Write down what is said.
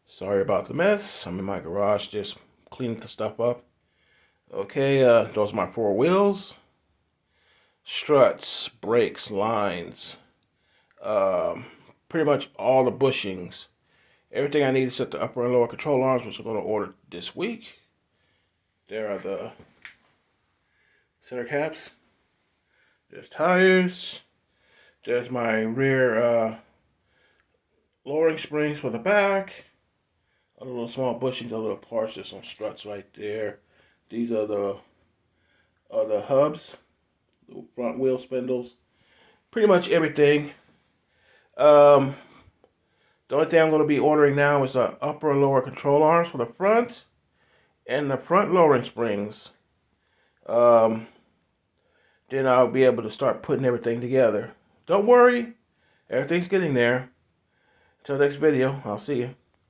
Sorry about the mess. I'm in my garage just cleaning the stuff up. Okay, those are my four wheels, struts, brakes, lines, um, pretty much all the bushings. Everything I need to set the upper and lower control arms, which I'm going to order this week. There are the center caps. There's tires. There's my rear lowering springs for the back. A little small bushings, a little parts. There's some struts right there. These are the hubs, the front wheel spindles. Pretty much everything. Um, the only thing I'm going to be ordering now is the upper and lower control arms for the front and the front lowering springs. Um, then I'll be able to start putting everything together. Don't worry, everything's getting there. Until next video, I'll see you.